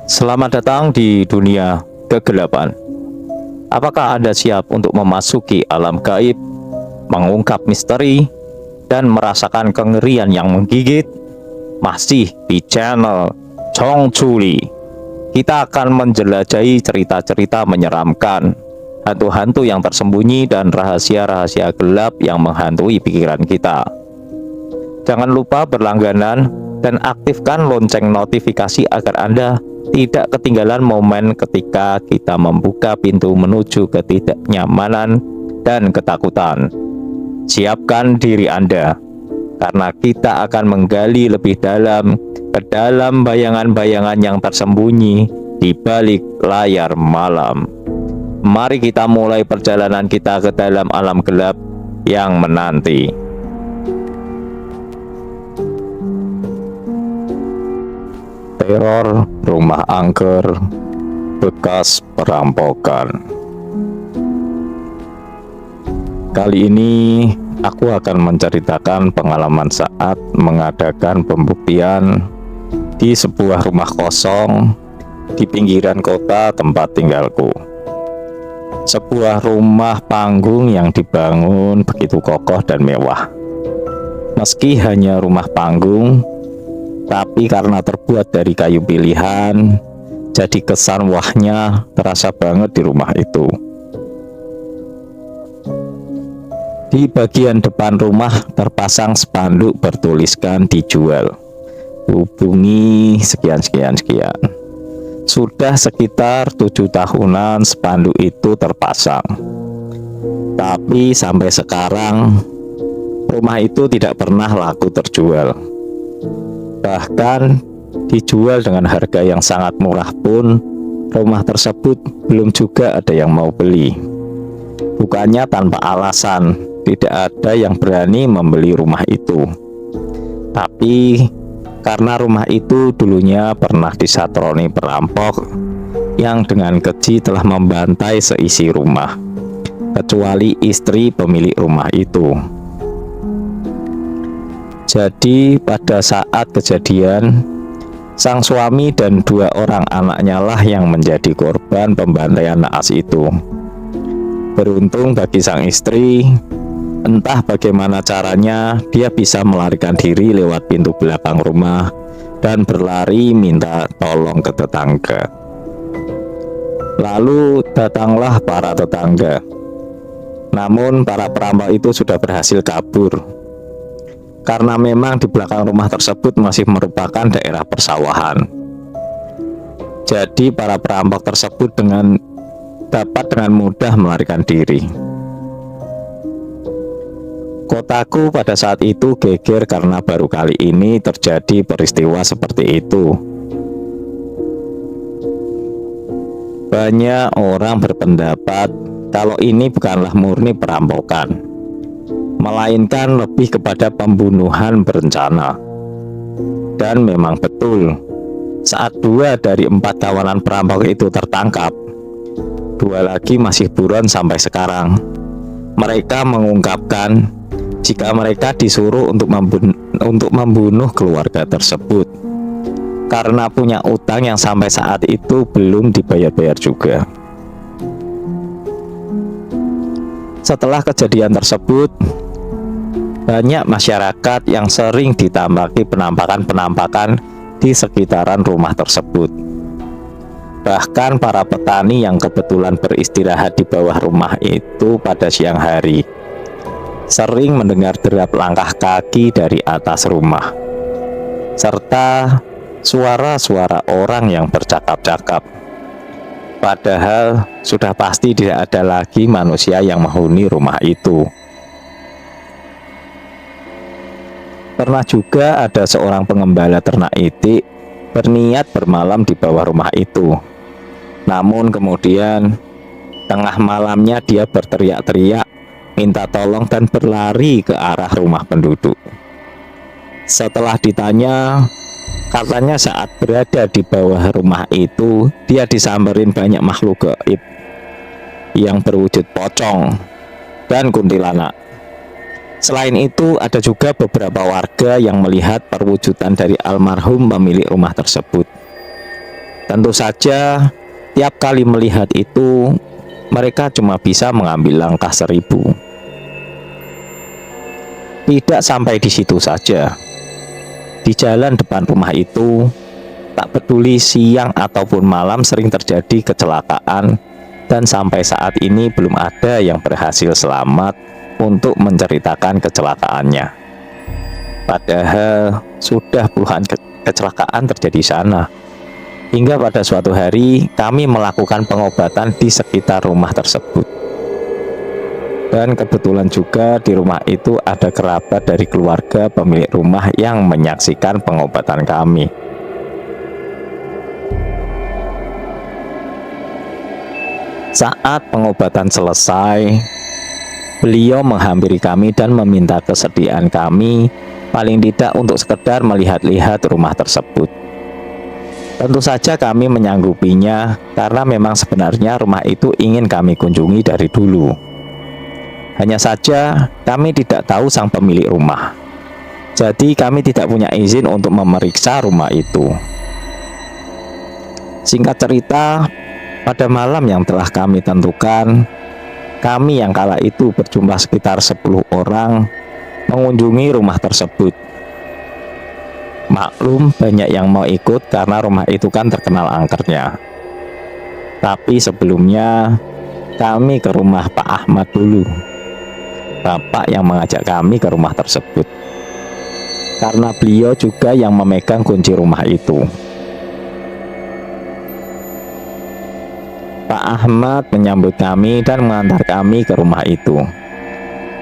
Selamat datang di dunia kegelapan. Apakah Anda siap untuk memasuki alam gaib, mengungkap misteri, dan merasakan kengerian yang menggigit? Masih di channel Chong Chuli, kita akan menjelajahi cerita-cerita menyeramkan, hantu-hantu yang tersembunyi, dan rahasia-rahasia gelap yang menghantui pikiran kita. Jangan lupa berlangganan dan aktifkan lonceng notifikasi agar Anda tidak ketinggalan momen ketika kita membuka pintu menuju ketidaknyamanan dan ketakutan. Siapkan diri Anda, karena kita akan menggali lebih dalam ke dalam bayangan-bayangan yang tersembunyi di balik layar malam. Mari kita mulai perjalanan kita ke dalam alam gelap yang menanti. Teror rumah angker bekas perampokan. Kali ini aku akan menceritakan pengalaman saat mengadakan pembuktian di sebuah rumah kosong di pinggiran kota tempat tinggalku. Sebuah rumah panggung yang dibangun begitu kokoh dan mewah. Meski hanya rumah panggung, tapi karena terbuat dari kayu pilihan, jadi kesan wahnya terasa banget di rumah itu. Di bagian depan rumah terpasang spanduk bertuliskan dijual. Hubungi sekian. Sudah sekitar 7 tahunan spanduk itu terpasang. Tapi sampai sekarang rumah itu tidak pernah laku terjual. Bahkan dijual dengan harga yang sangat murah pun, rumah tersebut belum juga ada yang mau beli. Bukannya tanpa alasan, tidak ada yang berani membeli rumah itu. Tapi karena rumah itu dulunya pernah disatroni perampok yang dengan keji telah membantai seisi rumah, kecuali istri pemilik rumah itu. Jadi pada saat kejadian, sang suami dan 2 orang anaknya lah yang menjadi korban pembantaian naas itu. Beruntung bagi sang istri, entah bagaimana caranya dia bisa melarikan diri lewat pintu belakang rumah dan berlari minta tolong ke tetangga. Lalu datanglah para tetangga. Namun para perampok itu sudah berhasil kabur. Karena memang di belakang rumah tersebut masih merupakan daerah persawahan. Jadi para perampok tersebut dapat dengan mudah melarikan diri. Kotaku pada saat itu geger karena baru kali ini terjadi peristiwa seperti itu. Banyak orang berpendapat kalau ini bukanlah murni perampokan, melainkan lebih kepada pembunuhan berencana. Dan memang betul, saat 2 dari 4 kawanan perampok itu tertangkap, 2 lagi masih buron sampai sekarang. Mereka mengungkapkan jika mereka disuruh untuk membunuh keluarga tersebut karena punya utang yang sampai saat itu belum dibayar-bayar juga. Setelah kejadian tersebut, banyak masyarakat yang sering ditambaki penampakan-penampakan di sekitaran rumah tersebut. Bahkan para petani yang kebetulan beristirahat di bawah rumah itu pada siang hari sering mendengar derap langkah kaki dari atas rumah, serta suara-suara orang yang bercakap-cakap. Padahal sudah pasti tidak ada lagi manusia yang menghuni rumah itu. Pernah juga ada seorang pengembala ternak itik berniat bermalam di bawah rumah itu. Namun kemudian tengah malamnya dia berteriak-teriak, minta tolong dan berlari ke arah rumah penduduk. Setelah ditanya, katanya saat berada di bawah rumah itu, dia disamperin banyak makhluk gaib yang berwujud pocong dan kuntilanak. Selain itu, ada juga beberapa warga yang melihat perwujudan dari almarhum pemilik rumah tersebut. Tentu saja, tiap kali melihat itu, mereka cuma bisa mengambil langkah 1000. Tidak sampai di situ saja. Di jalan depan rumah itu, tak peduli siang ataupun malam sering terjadi kecelakaan, dan sampai saat ini belum ada yang berhasil selamat untuk menceritakan kecelakaannya. Padahal sudah puluhan kecelakaan terjadi di sana. Hingga pada suatu hari kami melakukan pengobatan di sekitar rumah tersebut. Dan kebetulan juga di rumah itu ada kerabat dari keluarga pemilik rumah yang menyaksikan pengobatan kami. Saat pengobatan selesai, beliau menghampiri kami dan meminta kesediaan kami paling tidak untuk sekedar melihat-lihat rumah tersebut. Tentu saja kami menyanggupinya karena memang sebenarnya rumah itu ingin kami kunjungi dari dulu. Hanya saja kami tidak tahu sang pemilik rumah. Jadi kami tidak punya izin untuk memeriksa rumah itu. Singkat cerita, pada malam yang telah kami tentukan, kami yang kala itu berjumlah sekitar 10 orang mengunjungi rumah tersebut. Maklum banyak yang mau ikut karena rumah itu kan terkenal angkernya. Tapi sebelumnya kami ke rumah Pak Ahmad dulu. Bapak yang mengajak kami ke rumah tersebut. Karena beliau juga yang memegang kunci rumah itu. Pak Ahmad menyambut kami dan mengantar kami ke rumah itu.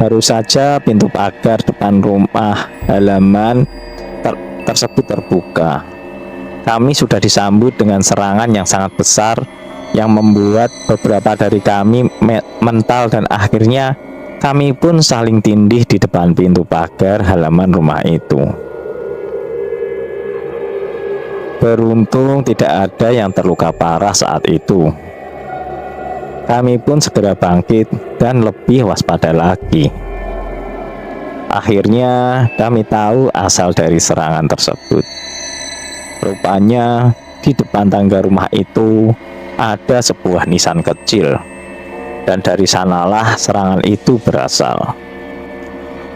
Baru saja pintu pagar depan rumah halaman tersebut terbuka. Kami sudah disambut dengan serangan yang sangat besar yang membuat beberapa dari kami mental dan akhirnya kami pun saling tindih di depan pintu pagar halaman rumah itu. Beruntung tidak ada yang terluka parah saat itu. Kami pun segera bangkit dan lebih waspada lagi. Akhirnya kami tahu asal dari serangan tersebut. Rupanya di depan tangga rumah itu ada sebuah nisan kecil. Dan dari sanalah serangan itu berasal.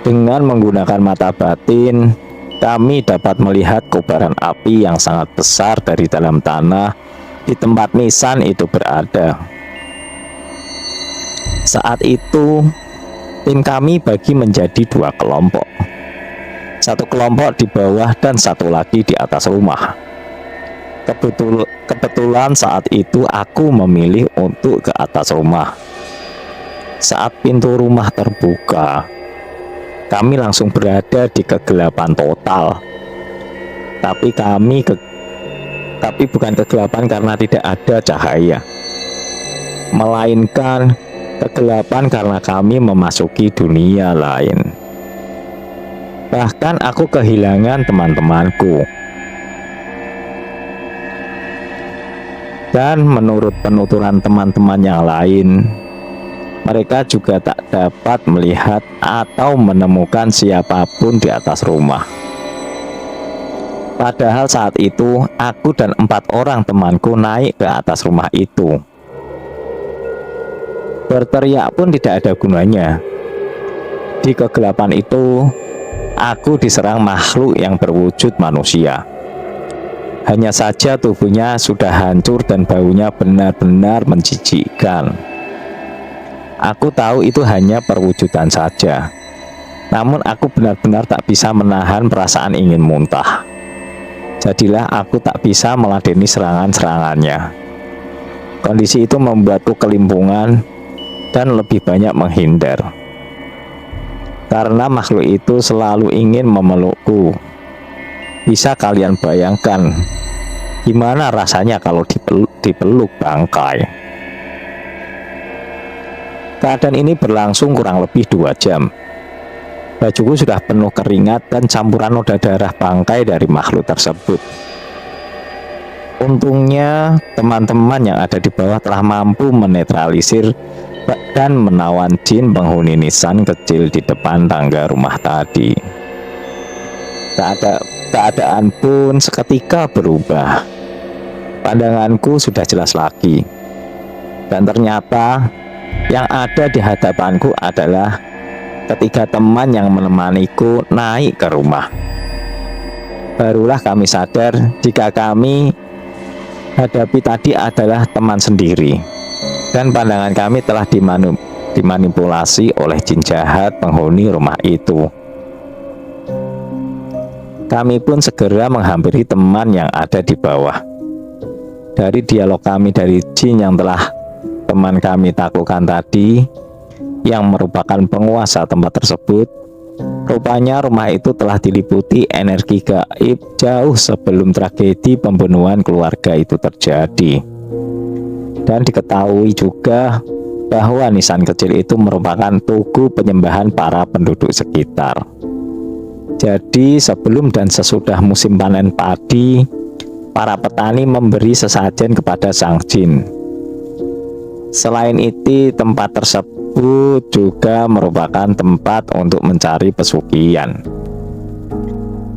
Dengan menggunakan mata batin, kami dapat melihat kobaran api yang sangat besar dari dalam tanah di tempat nisan itu berada. Saat itu tim kami bagi menjadi 2 kelompok. Satu kelompok di bawah dan satu lagi di atas rumah. Kebetulan saat itu aku memilih untuk ke atas rumah. Saat pintu rumah terbuka, kami langsung berada di kegelapan total. Tapi bukan kegelapan karena tidak ada cahaya, melainkan kegelapan karena kami memasuki dunia lain. Bahkan aku kehilangan teman-temanku. Dan menurut penuturan teman-teman yang lain, mereka juga tak dapat melihat atau menemukan siapapun di atas rumah. Padahal saat itu aku dan 4 orang temanku naik ke atas rumah itu. Berteriak pun tidak ada gunanya. Di kegelapan itu, aku diserang makhluk yang berwujud manusia. Hanya saja tubuhnya sudah hancur dan baunya benar-benar menjijikkan. Aku tahu itu hanya perwujudan saja. Namun aku benar-benar tak bisa menahan perasaan ingin muntah. Jadilah aku tak bisa meladeni serangan-serangannya. Kondisi itu membuatku kelimpungan dan lebih banyak menghindar. Karena makhluk itu selalu ingin memelukku. Bisa kalian bayangkan gimana rasanya kalau dipeluk bangkai. Keadaan ini berlangsung kurang lebih 2 jam. Bajuku sudah penuh keringat dan campuran noda darah bangkai dari makhluk tersebut. Untungnya teman-teman yang ada di bawah telah mampu menetralisir dan menawan jin penghuni nisan kecil di depan tangga rumah tadi. Keadaan pun seketika berubah. Pandanganku sudah jelas lagi. Dan ternyata yang ada di hadapanku adalah ketiga teman yang menemaniku naik ke rumah. Barulah kami sadar jika kami hadapi tadi adalah teman sendiri. Dan pandangan kami telah dimanipulasi oleh jin jahat penghuni rumah itu. Kami pun segera menghampiri teman yang ada di bawah. Dari dialog kami dari jin yang telah teman kami taklukkan tadi, yang merupakan penguasa tempat tersebut, rupanya rumah itu telah diliputi energi gaib jauh sebelum tragedi pembunuhan keluarga itu terjadi. Dan diketahui juga bahwa nisan kecil itu merupakan tugu penyembahan para penduduk sekitar. Jadi sebelum dan sesudah musim panen padi, para petani memberi sesajen kepada sang jin. Selain itu, tempat tersebut juga merupakan tempat untuk mencari pesugihan.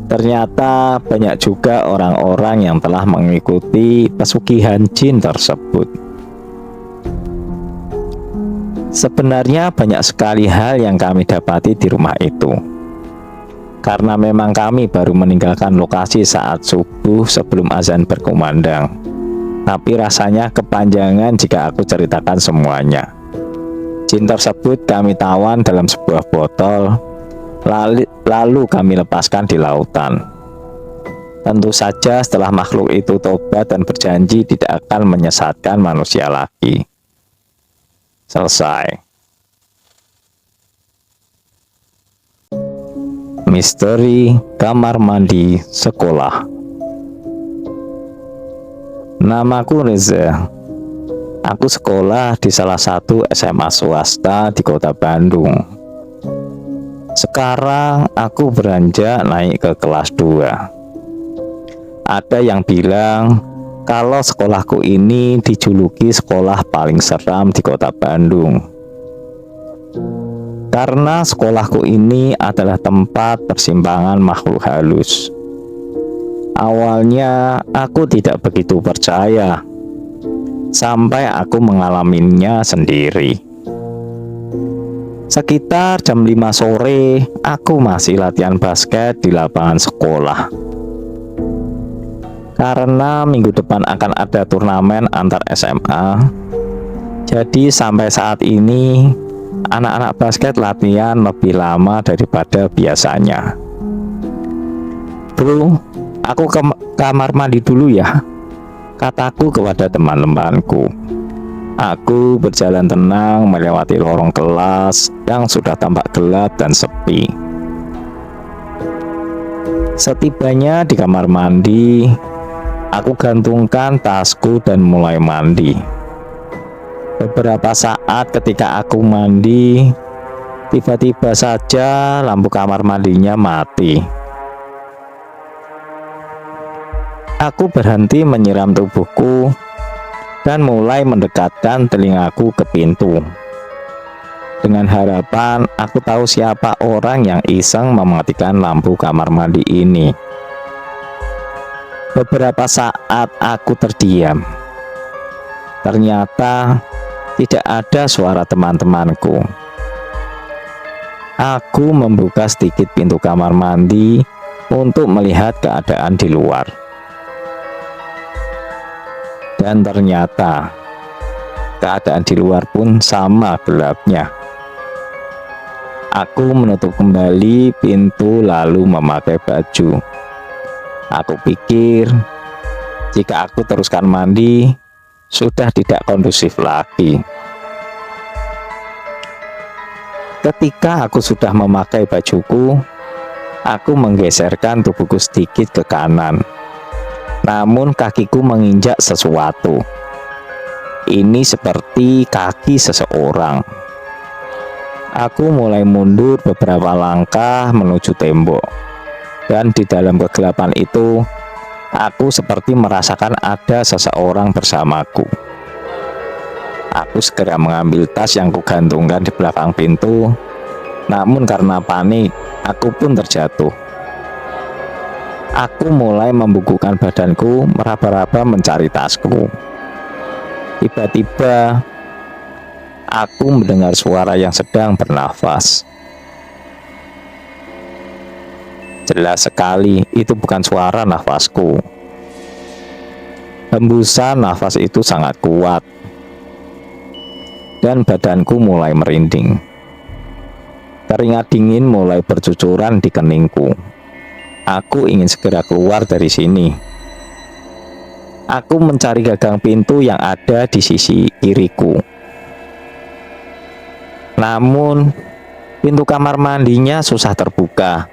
Ternyata banyak juga orang-orang yang telah mengikuti pesugihan jin tersebut. Sebenarnya banyak sekali hal yang kami dapati di rumah itu. Karena memang kami baru meninggalkan lokasi saat subuh sebelum azan berkumandang. Tapi rasanya kepanjangan jika aku ceritakan semuanya. Jin tersebut kami tawan dalam sebuah botol, lalu kami lepaskan di lautan. Tentu saja setelah makhluk itu tobat dan berjanji tidak akan menyesatkan manusia lagi. Selesai. Misteri kamar mandi sekolah. Namaku Reza. Aku sekolah di salah satu SMA swasta di kota Bandung. Sekarang aku beranjak naik ke kelas 2. Ada yang bilang kalau sekolahku ini dijuluki sekolah paling seram di kota Bandung. Karena sekolahku ini adalah tempat persimpangan makhluk halus. Awalnya aku tidak begitu percaya, sampai aku mengalaminya sendiri. Sekitar jam 5 sore, aku masih latihan basket di lapangan sekolah. Karena minggu depan akan ada turnamen antar SMA, jadi sampai saat ini anak-anak basket latihan lebih lama daripada biasanya. Bro, aku ke kamar mandi dulu ya, kataku kepada teman-temanku. Aku berjalan tenang melewati lorong kelas yang sudah tampak gelap dan sepi. Setibanya di kamar mandi, aku gantungkan tasku dan mulai mandi. Beberapa saat ketika aku mandi, tiba-tiba saja lampu kamar mandinya mati. Aku berhenti menyiram tubuhku dan mulai mendekatkan telingaku ke pintu. Dengan harapan aku tahu siapa orang yang iseng mematikan lampu kamar mandi ini. Beberapa saat aku terdiam. Ternyata tidak ada suara teman-temanku. Aku membuka sedikit pintu kamar mandi untuk melihat keadaan di luar. Dan ternyata keadaan di luar pun sama gelapnya. Aku menutup kembali pintu lalu memakai baju. Aku pikir jika aku teruskan mandi, sudah tidak kondusif lagi. Ketika aku sudah memakai bajuku, aku menggeserkan tubuhku sedikit ke kanan. Namun kakiku menginjak sesuatu. Ini seperti kaki seseorang. Aku mulai mundur beberapa langkah menuju tembok. Dan di dalam kegelapan itu, aku seperti merasakan ada seseorang bersamaku. Aku segera mengambil tas yang kugantungkan di belakang pintu. Namun karena panik, aku pun terjatuh. Aku mulai membungkukkan badanku, meraba-raba mencari tasku. Tiba-tiba, aku mendengar suara yang sedang bernafas. Jelas sekali, itu bukan suara nafasku. Hembusan nafas itu sangat kuat, dan badanku mulai merinding. Keringat dingin mulai bercucuran di keningku. Aku ingin segera keluar dari sini. Aku mencari gagang pintu yang ada di sisi kiriku. Namun, pintu kamar mandinya susah terbuka.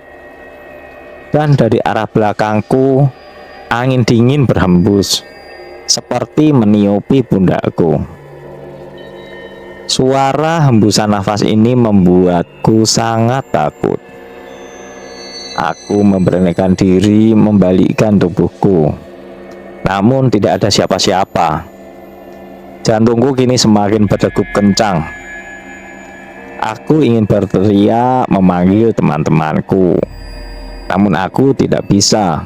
Dan dari arah belakangku, angin dingin berhembus, seperti meniupi pundakku. Suara hembusan nafas ini membuatku sangat takut. Aku memberanikan diri membalikkan tubuhku. Namun tidak ada siapa-siapa. Jantungku kini semakin berdegup kencang. Aku ingin berteriak memanggil teman-temanku. Namun aku tidak bisa.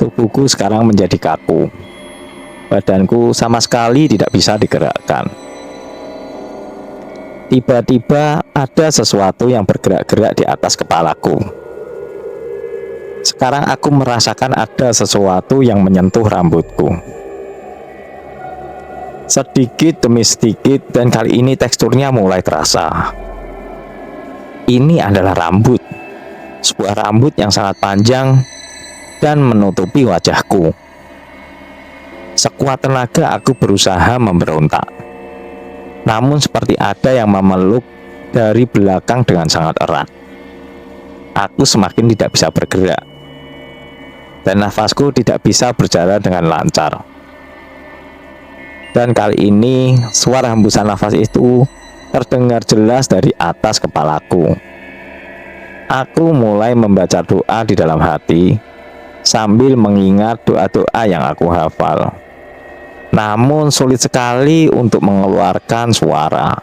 Tubuhku sekarang menjadi kaku. Badanku sama sekali tidak bisa digerakkan. Tiba-tiba ada sesuatu yang bergerak-gerak di atas kepalaku. Sekarang aku merasakan ada sesuatu yang menyentuh rambutku. Sedikit demi sedikit, dan kali ini teksturnya mulai terasa. Ini adalah rambut. Sebuah rambut yang sangat panjang dan menutupi wajahku. Sekuat tenaga aku berusaha memberontak. Namun seperti ada yang memeluk dari belakang dengan sangat erat. Aku semakin tidak bisa bergerak. Dan nafasku tidak bisa berjalan dengan lancar. Dan kali ini suara hembusan nafas itu terdengar jelas dari atas kepalaku. Aku mulai membaca doa di dalam hati sambil mengingat doa-doa yang aku hafal. Namun sulit sekali untuk mengeluarkan suara.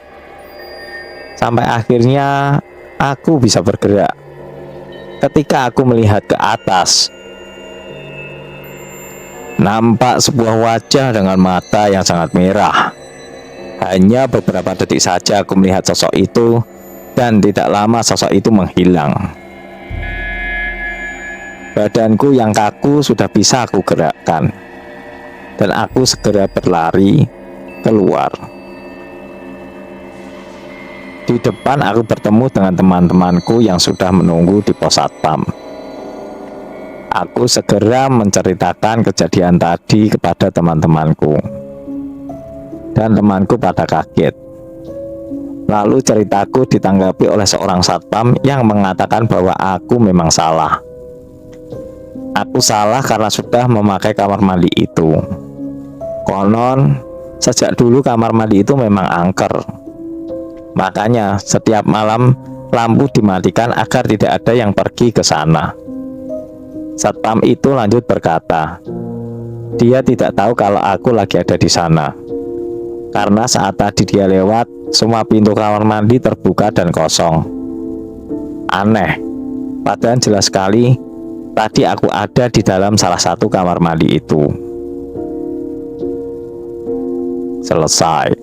Sampai akhirnya aku bisa bergerak. Ketika aku melihat ke atas, nampak sebuah wajah dengan mata yang sangat merah. Hanya beberapa detik saja aku melihat sosok itu, dan tidak lama sosok itu menghilang. Badanku yang kaku sudah bisa aku gerakkan, dan aku segera berlari keluar. Di depan aku bertemu dengan teman-temanku yang sudah menunggu di pos satpam. Aku segera menceritakan kejadian tadi kepada teman-temanku, dan temanku pada kaget. Lalu ceritaku ditanggapi oleh seorang satpam yang mengatakan bahwa aku memang salah. Aku salah karena sudah memakai kamar mandi itu. Konon, sejak dulu kamar mandi itu memang angker. Makanya setiap malam lampu dimatikan agar tidak ada yang pergi ke sana. Satpam itu lanjut berkata, dia tidak tahu kalau aku lagi ada di sana. Karena saat tadi dia lewat, semua pintu kamar mandi terbuka dan kosong. Aneh, padahal jelas sekali tadi aku ada di dalam salah satu kamar mandi itu. Selesai.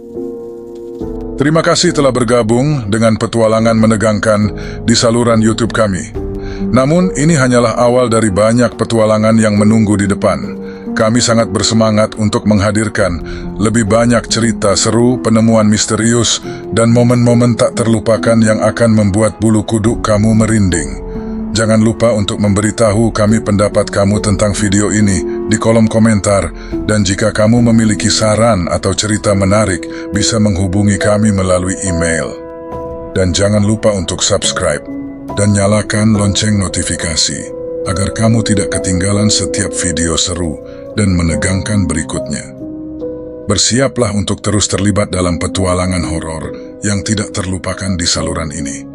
Terima kasih telah bergabung dengan petualangan menegangkan di saluran YouTube kami. Namun ini hanyalah awal dari banyak petualangan yang menunggu di depan. Kami sangat bersemangat untuk menghadirkan lebih banyak cerita seru, penemuan misterius, dan momen-momen tak terlupakan yang akan membuat bulu kuduk kamu merinding. Jangan lupa untuk memberitahu kami pendapat kamu tentang video ini di kolom komentar, dan jika kamu memiliki saran atau cerita menarik, bisa menghubungi kami melalui email. Dan jangan lupa untuk subscribe dan nyalakan lonceng notifikasi agar kamu tidak ketinggalan setiap video seru dan menegangkan berikutnya. Bersiaplah untuk terus terlibat dalam petualangan horor yang tidak terlupakan di saluran ini.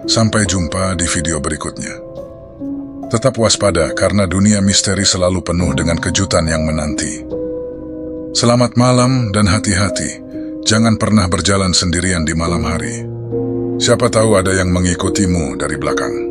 Sampai jumpa di video berikutnya. Tetap waspada karena dunia misteri selalu penuh dengan kejutan yang menanti. Selamat malam dan hati-hati. Jangan pernah berjalan sendirian di malam hari. Siapa tahu ada yang mengikutimu dari belakang.